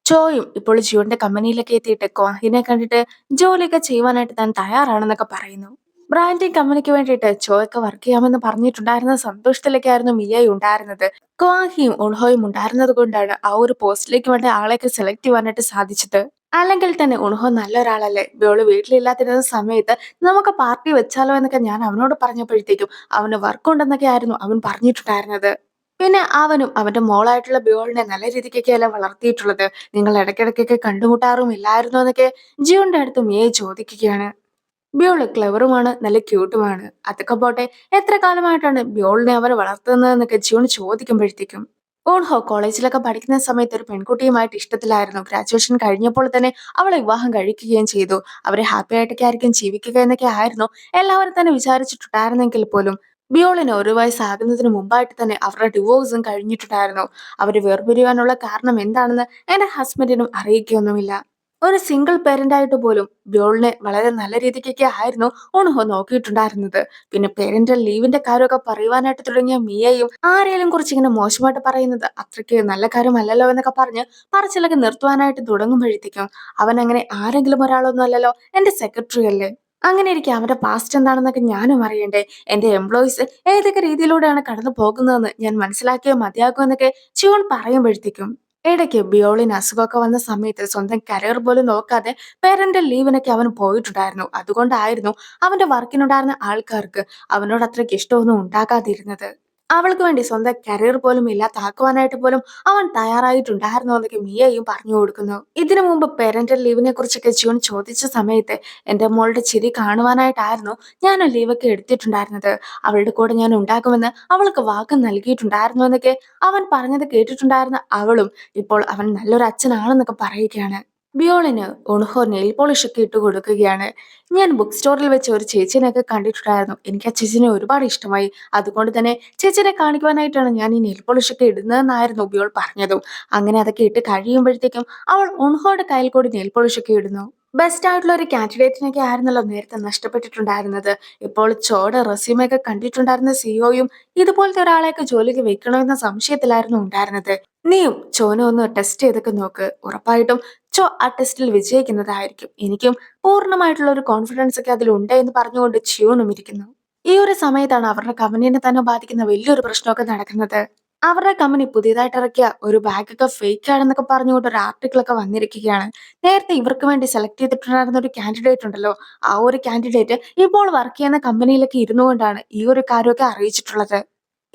ചോയും ഇപ്പോൾ ജിയോന്റെ കമ്പനിയിലൊക്കെ എത്തിയിട്ട് ക്വാഹിനെ കണ്ടിട്ട് ജോലിയൊക്കെ ചെയ്യുവാനായിട്ട് താൻ തയ്യാറാണെന്നൊക്കെ പറയുന്നു. ബ്രാൻഡിങ് കമ്പനിക്ക് വേണ്ടിയിട്ട് ചോയൊക്കെ വർക്ക് ചെയ്യാമെന്ന് പറഞ്ഞിട്ടുണ്ടായിരുന്ന സന്തോഷത്തിലേക്കായിരുന്നു മിയയും ഉണ്ടായിരുന്നത്. ക്വാഹിയും ഉൺഹോയും ഉണ്ടായിരുന്നത് കൊണ്ടാണ് ആ ഒരു പോസ്റ്റിലേക്ക് വേണ്ട ആളെയൊക്കെ സെലക്ട് ചെയ്യുവാനായിട്ട് സാധിച്ചത്. അല്ലെങ്കിൽ തന്നെ ഉൺഹോ നല്ലൊരാളല്ലേ, ബിയോള് വീട്ടിലില്ലാതിരുന്ന സമയത്ത് നമുക്ക് പാർട്ടി വെച്ചാലോ എന്നൊക്കെ ഞാൻ അവനോട് പറഞ്ഞപ്പോഴത്തേക്കും അവന് വർക്ക് ഉണ്ടെന്നൊക്കെ ആയിരുന്നു അവൻ പറഞ്ഞിട്ടുണ്ടായിരുന്നത്. പിന്നെ അവനും അവന്റെ മോളായിട്ടുള്ള ബിയോളിനെ നല്ല രീതിക്കൊക്കെയല്ല വളർത്തിയിട്ടുള്ളത്. നിങ്ങൾ ഇടയ്ക്കിടയ്ക്കൊക്കെ കണ്ടുമുട്ടാറുമില്ലായിരുന്നോ എന്നൊക്കെ ജിയോന്റെ അടുത്ത് മിയെ ചോദിക്കുകയാണ്. ബിയോള് ക്ലെവറുമാണ്, നല്ല ക്യൂട്ടുമാണ്. അതൊക്കെ പോട്ടെ, എത്ര കാലമായിട്ടാണ് ബിയോളിനെ അവർ വളർത്തുന്നതെന്നൊക്കെ ജിയോൺ ചോദിക്കുമ്പോഴത്തേക്കും ഓൺഹോ കോളേജിലൊക്കെ പഠിക്കുന്ന സമയത്ത് ഒരു പെൺകുട്ടിയുമായിട്ട് ഇഷ്ടത്തിലായിരുന്നു. ഗ്രാജുവേഷൻ കഴിഞ്ഞപ്പോൾ തന്നെ അവളെ വിവാഹം കഴിക്കുകയും ചെയ്തു. അവരെ ഹാപ്പി ആയിട്ടൊക്കെ ആയിരിക്കും ജീവിക്കുക എന്നൊക്കെ ആയിരുന്നു എല്ലാവരും തന്നെ വിചാരിച്ചിട്ടുണ്ടായിരുന്നെങ്കിൽ പോലും ബിയോളിന് ഒരു വയസ്സാകുന്നതിന് മുമ്പായിട്ട് തന്നെ അവരുടെ ഡിവോഴ്സും കഴിഞ്ഞിട്ടുണ്ടായിരുന്നു. അവര് വേർപിരിയാനുള്ള കാരണം എന്താണെന്ന് എന്റെ ഹസ്ബൻഡിനും അറിയിക്കുകയൊന്നുമില്ല. ഒരു സിംഗിൾ പേരന്റ് ആയിട്ട് പോലും ബിയോളിനെ വളരെ നല്ല രീതിക്കൊക്കെ ആയിരുന്നു ഓണഹോ നോക്കിയിട്ടുണ്ടായിരുന്നത്. പിന്നെ പേരന്റൽ ലീവിന്റെ കാര്യമൊക്കെ പറയുവാനായിട്ട് തുടങ്ങിയ മിയയും ആരെയും കുറിച്ച് ഇങ്ങനെ മോശമായിട്ട് പറയുന്നത് അത്രയ്ക്ക് നല്ല കാര്യമല്ലല്ലോ എന്നൊക്കെ പറഞ്ഞ് പറച്ചിലൊക്കെ നിർത്തുവാനായിട്ട് തുടങ്ങുമ്പോഴത്തേക്കും അവൻ അങ്ങനെ ആരെങ്കിലും ഒരാളൊന്നും അല്ലല്ലോ, എന്റെ സെക്രട്ടറി അല്ലേ. അങ്ങനെ ഇരിക്കെ അവന്റെ പാസ്റ്റ് എന്താണെന്നൊക്കെ ഞാനും അറിയണ്ടേ. എന്റെ എംപ്ലോയീസ് ഏതൊക്കെ രീതിയിലൂടെയാണ് കടന്നു പോകുന്നതെന്ന് ഞാൻ മനസ്സിലാക്കിയോ മതിയാകും എന്നൊക്കെ ചിയോൺ പറയുമ്പോഴത്തേക്കും ഇടയ്ക്ക് ബിയോളിന് അസുഖമൊക്കെ വന്ന സമയത്ത് സ്വന്തം കരിയർ പോലും നോക്കാതെ പേരന്റൽ ലീവിനൊക്കെ അവൻ പോയിട്ടുണ്ടായിരുന്നു. അതുകൊണ്ടായിരുന്നു അവന്റെ വർക്കിനുണ്ടായിരുന്ന ആൾക്കാർക്ക് അവനോട് അത്രയ്ക്ക് ഇഷ്ടമൊന്നും ഉണ്ടാകാതിരുന്നത്. അവൾക്ക് വേണ്ടി സ്വന്തം കരിയർ പോലും ഇല്ലാതാക്കുവാനായിട്ട് പോലും അവൻ തയ്യാറായിട്ടുണ്ടായിരുന്നു എന്നൊക്കെ മിയയും പറഞ്ഞു കൊടുക്കുന്നു. ഇതിനു മുമ്പ് പേരന്റൽ ലീവിനെ കുറിച്ചൊക്കെ ജൂൺ ചോദിച്ച സമയത്ത് എന്റെ മോളുടെ ചിരി കാണുവാനായിട്ടായിരുന്നു ഞാൻ ലീവൊക്കെ എടുത്തിട്ടുണ്ടായിരുന്നത്. അവളുടെ കൂടെ ഞാൻ ഉണ്ടാകുമെന്ന് അവൾക്ക് വാക്ക് നൽകിയിട്ടുണ്ടായിരുന്നു എന്നൊക്കെ അവൻ പറഞ്ഞത് കേട്ടിട്ടുണ്ടായിരുന്ന അവളും ഇപ്പോൾ അവൻ നല്ലൊരു അച്ഛനാണെന്നൊക്കെ പറയുകയാണ്. ബിയോളിന് ഒൺഹോ നെയിൽ പോളിഷ് ഒക്കെ ഇട്ട് കൊടുക്കുകയാണ്. ഞാൻ ബുക്ക് സ്റ്റോറിൽ വെച്ച് ഒരു ചേച്ചിനെയൊക്കെ കണ്ടിട്ടുണ്ടായിരുന്നു. എനിക്ക് ആ ചേച്ചിനെ ഒരുപാട് ഇഷ്ടമായി. അതുകൊണ്ട് തന്നെ ചേച്ചിനെ കാണിക്കുവാനായിട്ടാണ് ഞാൻ ഈ നെയിൽ പോളിഷ് ഒക്കെ ഇടുന്നതെന്നായിരുന്നു ബിയോൾ പറഞ്ഞതും. അങ്ങനെ അതൊക്കെ ഇട്ട് കഴിയുമ്പോഴത്തേക്കും അവൾ ഒൺഹോയുടെ കയ്യിൽ കൂടി നെയിൽ പോളിഷ് ഒക്കെ ഇടുന്നു. ബെസ്റ്റ് ആയിട്ടുള്ള ഒരു കാൻഡിഡേറ്റിനൊക്കെ ആയിരുന്നല്ലോ നേരത്തെ നഷ്ടപ്പെട്ടിട്ടുണ്ടായിരുന്നത്. ഇപ്പോൾ ചോയുടെ റെസ്യൂമെ ഒക്കെ കണ്ടിട്ടുണ്ടായിരുന്ന സിഇഒയും ഇതുപോലത്തെ ഒരാളെയൊക്കെ ജോലിക്ക് വെക്കണമെന്ന സംശയത്തിലായിരുന്നു ഉണ്ടായിരുന്നത്. നീയും ചോനെ ഒന്ന് ടെസ്റ്റ് ചെയ്തൊക്കെ നോക്ക്. ഉറപ്പായിട്ടും ചോ ആ ടെസ്റ്റിൽ വിജയിക്കുന്നതായിരിക്കും. എനിക്കും പൂർണ്ണമായിട്ടുള്ള ഒരു കോൺഫിഡൻസ് ഒക്കെ അതിലുണ്ട് എന്ന് പറഞ്ഞുകൊണ്ട് ച്യൂണും ഇരിക്കുന്നു. ഈ ഒരു സമയത്താണ് അവരുടെ കമ്പനീനെ തന്നെ ബാധിക്കുന്ന വലിയൊരു പ്രശ്നമൊക്കെ നടക്കുന്നത്. അവരുടെ കമ്പനി പുതിയതായിട്ട് ഇറക്കിയ ഒരു ബാഗൊക്കെ ഫേക്ക് ആണെന്നൊക്കെ പറഞ്ഞുകൊണ്ട് ഒരു ആർട്ടിക്കിൾ ഒക്കെ വന്നിരിക്കുകയാണ്. നേരത്തെ ഇവർക്ക് വേണ്ടി സെലക്ട് ചെയ്തിട്ടുണ്ടായിരുന്ന ഒരു കാൻഡിഡേറ്റ് ഉണ്ടല്ലോ, ആ ഒരു കാൻഡിഡേറ്റ് ഇപ്പോൾ വർക്ക് ചെയ്യുന്ന കമ്പനിയിലൊക്കെ ഇരുന്നുകൊണ്ടാണ് ഈ ഒരു കാര്യമൊക്കെ അറിയിച്ചിട്ടുള്ളത്.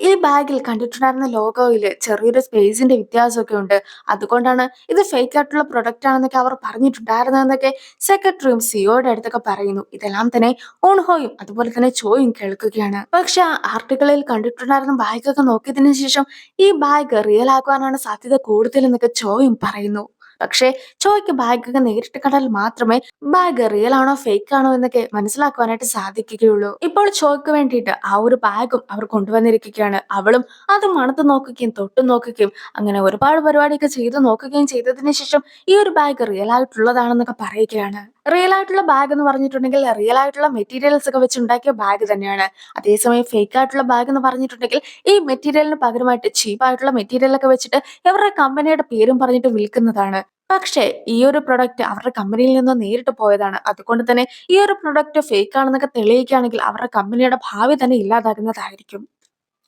ഈ ബാഗിൽ കണ്ടിട്ടുണ്ടായിരുന്ന ലോഗോയില് ചെറിയൊരു സ്പേസിന്റെ വ്യത്യാസമൊക്കെ ഉണ്ട്. അതുകൊണ്ടാണ് ഇത് ഫേക്ക് ആയിട്ടുള്ള പ്രൊഡക്റ്റ് ആണെന്നൊക്കെ അവർ പറഞ്ഞിട്ടുണ്ടായിരുന്നതെന്നൊക്കെ സെക്രട്ടറിയും സിഒയുടെ അടുത്തൊക്കെ പറയുന്നു. ഇതെല്ലാം തന്നെ ഓൺഹോയും അതുപോലെ തന്നെ ചോയും കേൾക്കുകയാണ്. പക്ഷെ ആ ആർട്ടിക്കിളിൽ കണ്ടിട്ടുണ്ടായിരുന്ന ബാഗൊക്കെ നോക്കിയതിനു ശേഷം ഈ ബാഗ് റിയൽ ആക്കുവാനാണ് സാധ്യത കൂടുതലെന്നൊക്കെ ചോയും പറയുന്നു. പക്ഷേ ചോയ്ക്ക് ബാഗൊക്കെ നേരിട്ട് കണ്ടാൽ മാത്രമേ ബാഗ് റിയൽ ആണോ ഫേക്ക് ആണോ എന്നൊക്കെ മനസ്സിലാക്കുവാനായിട്ട് സാധിക്കുകയുള്ളൂ. ഇപ്പോൾ ചോയ്ക്ക് വേണ്ടിയിട്ട് ആ ഒരു ബാഗും അവർ കൊണ്ടുവന്നിരിക്കുകയാണ്. അവളും അത് മണത്ത് നോക്കുകയും തൊട്ട് നോക്കുകയും അങ്ങനെ ഒരുപാട് പരിപാടിയൊക്കെ ചെയ്ത് നോക്കുകയും ചെയ്തതിനു ശേഷം ഈ ഒരു ബാഗ് റിയൽ ആയിട്ടുള്ളതാണെന്നൊക്കെ പറയുകയാണ്. റിയൽ ആയിട്ടുള്ള ബാഗ് എന്ന് പറഞ്ഞിട്ടുണ്ടെങ്കിൽ റിയൽ ആയിട്ടുള്ള മെറ്റീരിയൽസ് ഒക്കെ വെച്ച് ഉണ്ടാക്കിയ ബാഗ് തന്നെയാണ്. അതേസമയം ഫേക്ക് ആയിട്ടുള്ള ബാഗ് എന്ന് പറഞ്ഞിട്ടുണ്ടെങ്കിൽ ഈ മെറ്റീരിയലിന് പകരമായിട്ട് ചീപ്പ് ആയിട്ടുള്ള മെറ്റീരിയൽ ഒക്കെ വെച്ചിട്ട് ഇവരുടെ കമ്പനിയുടെ പേരും പറഞ്ഞിട്ട് വിൽക്കുന്നതാണ്. പക്ഷേ ഈ ഒരു പ്രൊഡക്റ്റ് അവരുടെ കമ്പനിയിൽ നിന്ന് നേരിട്ട് പോയതാണ്. അതുകൊണ്ട് തന്നെ ഈ ഒരു പ്രൊഡക്റ്റ് ഫേക്ക് ആണെന്നൊക്കെ തെളിയിക്കുകയാണെങ്കിൽ അവരുടെ കമ്പനിയുടെ ഭാവി തന്നെ ഇല്ലാതാകുന്നതായിരിക്കും.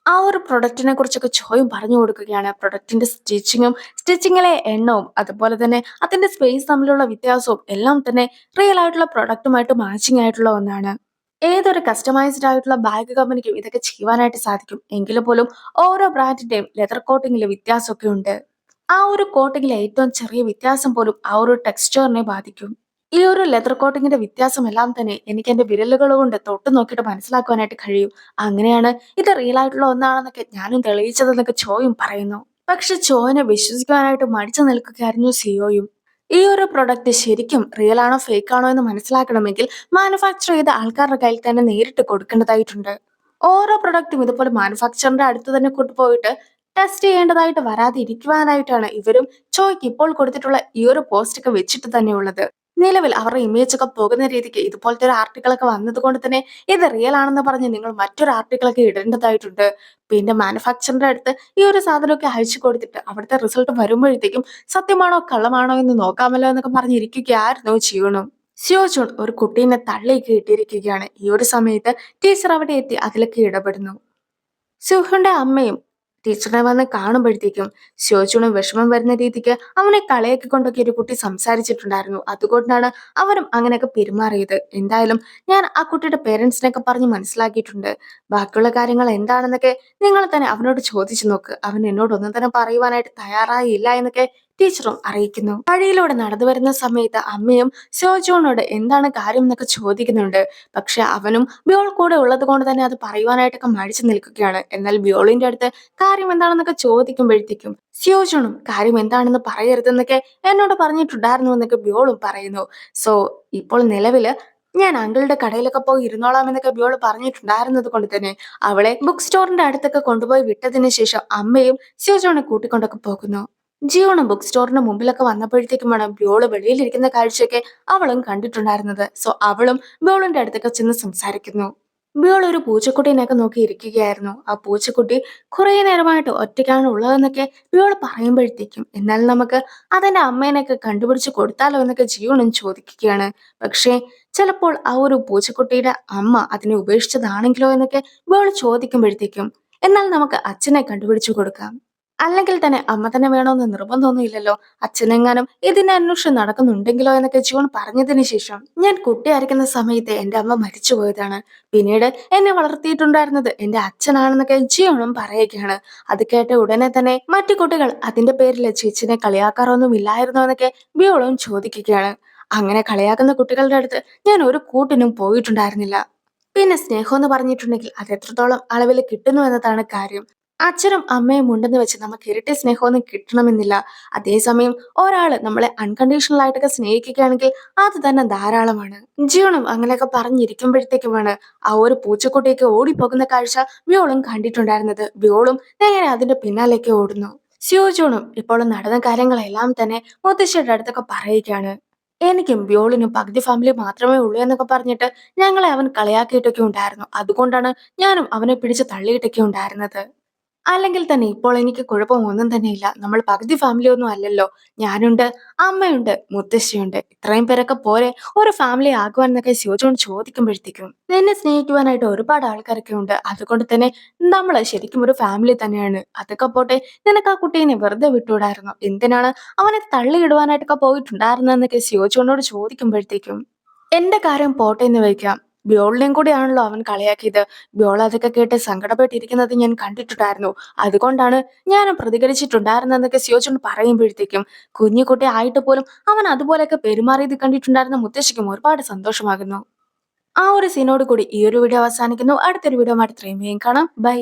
ആ ഒരു പ്രൊഡക്റ്റിനെ കുറിച്ചൊക്കെ ചോയും പറഞ്ഞു കൊടുക്കുകയാണ്. പ്രൊഡക്റ്റിന്റെ സ്റ്റിച്ചിങ്ങിലെ എണ്ണവും അതുപോലെ തന്നെ അതിന്റെ സ്പേസ് തമ്മിലുള്ള വ്യത്യാസവും എല്ലാം തന്നെ റിയൽ ആയിട്ടുള്ള പ്രൊഡക്റ്റുമായിട്ട് മാച്ചിങ് ആയിട്ടുള്ള ഒന്നാണ്. ഏതൊരു കസ്റ്റമൈസ്ഡ് ആയിട്ടുള്ള ബാഗ് കമ്പനിക്കും ഇതൊക്കെ ചെയ്യുവാനായിട്ട് സാധിക്കും. എങ്കിലും പോലും ഓരോ ബ്രാൻഡിന്റെയും ലെതർ കോട്ടിങ്ങിലെ വ്യത്യാസമൊക്കെ ഉണ്ട്. ആ ഒരു കോട്ടിങ്ങിലെ ഏറ്റവും ചെറിയ വ്യത്യാസം പോലും ആ ഒരു ടെക്സ്ചറിനെ ബാധിക്കും. ഈ ഒരു ലെതർ കോട്ടിങ്ങിന്റെ വ്യത്യാസമെല്ലാം തന്നെ എനിക്ക് എന്റെ വിരലുകൾ കൊണ്ട് തൊട്ട് നോക്കിയിട്ട് മനസ്സിലാക്കുവാനായിട്ട് കഴിയും. അങ്ങനെയാണ് ഇത് റിയൽ ആയിട്ടുള്ള ഒന്നാണെന്നൊക്കെ ഞാനും തെളിയിച്ചതെന്നൊക്കെ ചോയും പറയുന്നു. പക്ഷെ ചോനെ വിശ്വസിക്കുവാനായിട്ട് മടിച്ചു നിൽക്കുകയായിരുന്നു സിഒയും. ഈ ഒരു പ്രൊഡക്റ്റ് ശരിക്കും റിയൽ ആണോ ഫേക്ക് ആണോ എന്ന് മനസ്സിലാക്കണമെങ്കിൽ മാനുഫാക്ചർ ചെയ്ത ആൾക്കാരുടെ കയ്യിൽ തന്നെ നേരിട്ട് കൊടുക്കേണ്ടതായിട്ടുണ്ട്. ഓരോ പ്രൊഡക്റ്റും ഇതുപോലെ മാനുഫാക്ചറിന്റെ അടുത്ത് തന്നെ കൊണ്ടുപോയിട്ട് ടെസ്റ്റ് ചെയ്യേണ്ടതായിട്ട് വരാതെ ഇരിക്കുവാനായിട്ടാണ് ഇവരും ചോയ്ക്ക് ഇപ്പോൾ കൊടുത്തിട്ടുള്ള ഈ ഒരു പോസ്റ്റ് ഒക്കെ വെച്ചിട്ട് തന്നെയുള്ളത്. നിലവിൽ അവരുടെ ഇമേജ് ഒക്കെ പോകുന്ന രീതിക്ക് ഇതുപോലത്തെ ഒരു ആർട്ടിക്കിൾ ഒക്കെ വന്നത് കൊണ്ട് തന്നെ ഇത് റിയൽ ആണെന്ന് പറഞ്ഞ് നിങ്ങൾ മറ്റൊരു ആർട്ടിക്കിൾ ഒക്കെ ഇടേണ്ടതായിട്ടുണ്ട്. പിന്നെ മാനുഫാക്ചറിന്റെ അടുത്ത് ഈ ഒരു സാധനമൊക്കെ അയച്ചു കൊടുത്തിട്ട് അവിടുത്തെ റിസൾട്ട് വരുമ്പോഴത്തേക്കും സത്യമാണോ കള്ളമാണോ എന്ന് നോക്കാമല്ലോ എന്നൊക്കെ പറഞ്ഞിരിക്കുകയായിരുന്നു ജിയോണും. സിയോജുൺ ഒരു കുട്ടീനെ തള്ളിയൊക്കെ ഇട്ടിരിക്കുകയാണ്. ഈ ഒരു സമയത്ത് ടീച്ചർ അവിടെ എത്തി അതിലൊക്കെ ഇടപെടുന്നു. സുഹുന്റെ അമ്മയും ടീച്ചറിനെ വന്ന് കാണുമ്പോഴത്തേക്കും ശോചുണ് വിഷമം വരുന്ന രീതിക്ക് അവനെ കളയൊക്കെ കൊണ്ടൊക്കെ ഒരു കുട്ടി സംസാരിച്ചിട്ടുണ്ടായിരുന്നു. അതുകൊണ്ടാണ് അവരും അങ്ങനെയൊക്കെ പെരുമാറിയത്. എന്തായാലും ഞാൻ ആ കുട്ടിയുടെ പേരൻസിനെയൊക്കെ പറഞ്ഞ് മനസ്സിലാക്കിയിട്ടുണ്ട്. ബാക്കിയുള്ള കാര്യങ്ങൾ എന്താണെന്നൊക്കെ നിങ്ങൾ തന്നെ അവനോട് ചോദിച്ചു നോക്ക്. അവൻ എന്നോട് ഒന്നും തന്നെ പറയുവാനായിട്ട് തയ്യാറായില്ല എന്നൊക്കെ ടീച്ചറും അറിയിക്കുന്നു. വഴിയിലൂടെ നടന്നു വരുന്ന സമയത്ത് അമ്മയും സോജോണോട് എന്താണ് കാര്യം എന്നൊക്കെ ചോദിക്കുന്നുണ്ട്. പക്ഷെ അവനും ബ്യോൾ കൂടെ ഉള്ളത് കൊണ്ട് തന്നെ അത് പറയുവാനായിട്ടൊക്കെ മടിച്ചു നിൽക്കുകയാണ്. എന്നാൽ ബ്യോളിന്റെ അടുത്ത് കാര്യം എന്താണെന്നൊക്കെ ചോദിക്കുമ്പോഴത്തേക്കും സിയോജോണും കാര്യം എന്താണെന്ന് പറയരുതെന്നൊക്കെ എന്നോട് പറഞ്ഞിട്ടുണ്ടായിരുന്നു എന്നൊക്കെ ബ്യോളും പറയുന്നു. സോ ഇപ്പോൾ നിലവില് ഞാൻ അങ്കിളുടെ കടയിലൊക്കെ പോയി ഇരുന്നോളാം എന്നൊക്കെ ബ്യോള് പറഞ്ഞിട്ടുണ്ടായിരുന്നത് കൊണ്ട് തന്നെ അവളെ ബുക്ക് സ്റ്റോറിന്റെ അടുത്തൊക്കെ കൊണ്ടുപോയി വിട്ടതിന് ശേഷം അമ്മയും സിയോജോണെ കൂട്ടിക്കൊണ്ടൊക്കെ പോകുന്നു. ജിയോണ് ബുക്ക് സ്റ്റോറിന്റെ മുമ്പിലൊക്കെ വന്നപ്പോഴത്തേക്കുമാണ് ബ്യോള് വെളിയിലിരിക്കുന്ന കാഴ്ചയൊക്കെ അവളും കണ്ടിട്ടുണ്ടായിരുന്നത്. സോ അവളും ബ്യോളിന്റെ അടുത്തൊക്കെ ചെന്ന് സംസാരിക്കുന്നു. ബ്യോൾ ഒരു പൂച്ചക്കുട്ടീനെയൊക്കെ നോക്കി ഇരിക്കുകയായിരുന്നു. ആ പൂച്ചക്കുട്ടി കുറെ നേരമായിട്ട് ഒറ്റയ്ക്കാണ് ഉള്ളതെന്നൊക്കെ ബ്യോൾ പറയുമ്പോഴത്തേക്കും എന്നാൽ നമുക്ക് അതിന്റെ അമ്മേനെയൊക്കെ കണ്ടുപിടിച്ച് കൊടുത്താലോ എന്നൊക്കെ ജിയോണും ചോദിക്കുകയാണ്. പക്ഷേ ചിലപ്പോൾ ആ ഒരു പൂച്ചക്കുട്ടിയുടെ അമ്മ അതിനെ ഉപേക്ഷിച്ചതാണെങ്കിലോ എന്നൊക്കെ ബ്യോൾ ചോദിക്കുമ്പോഴത്തേക്കും എന്നാൽ നമുക്ക് അച്ഛനെ കണ്ടുപിടിച്ചു കൊടുക്കാം. അല്ലെങ്കിൽ തന്നെ അമ്മ തന്നെ വേണമെന്ന് നിർബന്ധമൊന്നുമില്ലല്ലോ. അച്ഛനെങ്ങാനും ഇതിന്റെ അന്വേഷണം നടക്കുന്നുണ്ടെങ്കിലോ എന്നൊക്കെ ജൂൺ പറഞ്ഞതിന് ശേഷം ഞാൻ കുട്ടിയായിരിക്കുന്ന സമയത്ത് എന്റെ അമ്മ മരിച്ചുപോയതാണ്. പിന്നീട് എന്നെ വളർത്തിയിട്ടുണ്ടായിരുന്നത് എന്റെ അച്ഛനാണെന്നൊക്കെ ജിയോണും പറയുകയാണ്. അത് കേട്ട ഉടനെ തന്നെ മറ്റു കുട്ടികൾ അതിന്റെ പേരിൽ ചേച്ചിനെ കളിയാക്കാറൊന്നും ഇല്ലായിരുന്നോ എന്നൊക്കെ ബിയോളും ചോദിക്കുകയാണ്. അങ്ങനെ കളിയാക്കുന്ന കുട്ടികളുടെ അടുത്ത് ഞാൻ ഒരു കൂട്ടിനും പോയിട്ടുണ്ടായിരുന്നില്ല. പിന്നെ സ്നേഹം എന്ന് പറഞ്ഞിട്ടുണ്ടെങ്കിൽ അത് എത്രത്തോളം അളവിൽ കിട്ടുന്നു എന്നതാണ് കാര്യം. അച്ഛനും അമ്മയും ഉണ്ടെന്ന് വെച്ച് നമുക്ക് ഇരട്ടി സ്നേഹമൊന്നും കിട്ടണമെന്നില്ല. അതേസമയം ഒരാള് നമ്മളെ അൺകണ്ടീഷണൽ ആയിട്ടൊക്കെ സ്നേഹിക്കുകയാണെങ്കിൽ അത് തന്നെ ധാരാളമാണ്. ജിയോണും അങ്ങനെയൊക്കെ പറഞ്ഞിരിക്കുമ്പോഴത്തേക്കുമാണ് ആ ഒരു പൂച്ചക്കുട്ടിയൊക്കെ ഓടിപ്പോകുന്ന കാഴ്ച വ്യോളും കണ്ടിട്ടുണ്ടായിരുന്നത്. വ്യോളും നേരെ അതിന്റെ പിന്നാലേക്ക് ഓടുന്നു. സിയോജോണും ഇപ്പോൾ നടന്ന കാര്യങ്ങളെല്ലാം തന്നെ മുത്തശ്ശിയുടെ അടുത്തൊക്കെ പറയുകയാണ്. എനിക്കും ബ്യോളിനും പകുതി ഫാമിലി മാത്രമേ ഉള്ളൂ എന്നൊക്കെ പറഞ്ഞിട്ട് ഞങ്ങളെ അവൻ കളിയാക്കിയിട്ടൊക്കെ ഉണ്ടായിരുന്നു. അതുകൊണ്ടാണ് ഞാനും അവനെ പിടിച്ച് തള്ളിയിട്ടൊക്കെ ഉണ്ടായിരുന്നത്. അല്ലെങ്കിൽ തന്നെ ഇപ്പോൾ എനിക്ക് കുഴപ്പമൊന്നും തന്നെയില്ല. നമ്മൾ പകുതി ഫാമിലി ഒന്നും അല്ലല്ലോ. ഞാനുണ്ട്, അമ്മയുണ്ട്, മുത്തശ്ശിയുണ്ട്. ഇത്രയും പേരൊക്കെ പോരെ ഒരു ഫാമിലി ആകുവാൻ എന്നൊക്കെ ശിവജോൺ ചോദിക്കുമ്പോഴത്തേക്കും നിന്നെ സ്നേഹിക്കുവാനായിട്ട് ഒരുപാട് ആൾക്കാരൊക്കെ ഉണ്ട്. അതുകൊണ്ട് തന്നെ നമ്മള് ശരിക്കും ഒരു ഫാമിലി തന്നെയാണ്. അതൊക്കെ പോട്ടെ, നിനക്ക് ആ കുട്ടീനെ വെറുതെ വിട്ടുകൂടായിരുന്നു. എന്തിനാണ് അവനെ തള്ളിയിടുവാനായിട്ടൊക്കെ പോയിട്ടുണ്ടായിരുന്നതെന്നൊക്കെ ശിവജോണിനോട് ചോദിക്കുമ്പോഴത്തേക്കും എന്റെ കാര്യം പോട്ടെ എന്ന് വെക്കാം. ബ്യോളിനെയും കൂടിയാണല്ലോ അവൻ കളിയാക്കിയത്. ബ്യോൾ അതൊക്കെ കേട്ട് സങ്കടപ്പെട്ടിരിക്കുന്നത് ഞാൻ കണ്ടിട്ടുണ്ടായിരുന്നു. അതുകൊണ്ടാണ് ഞാനും പ്രതികരിച്ചിട്ടുണ്ടായിരുന്നെന്നൊക്കെ സിയോച്ചൻ പറയുമ്പോഴത്തേക്കും കുഞ്ഞു കുട്ടി ആയിട്ട് പോലും അവൻ അതുപോലെയൊക്കെ പെരുമാറിയത് കണ്ടിട്ടുണ്ടായിരുന്ന മുത്തശ്ശിക്കും ഒരുപാട് സന്തോഷമാകുന്നു. ആ ഒരു സീനോട് കൂടി ഈ ഒരു വീഡിയോ അവസാനിക്കുന്നു. അടുത്തൊരു വീഡിയോ ആയിട്ട് ഇത്രയും വേഗം കാണാം. ബൈ.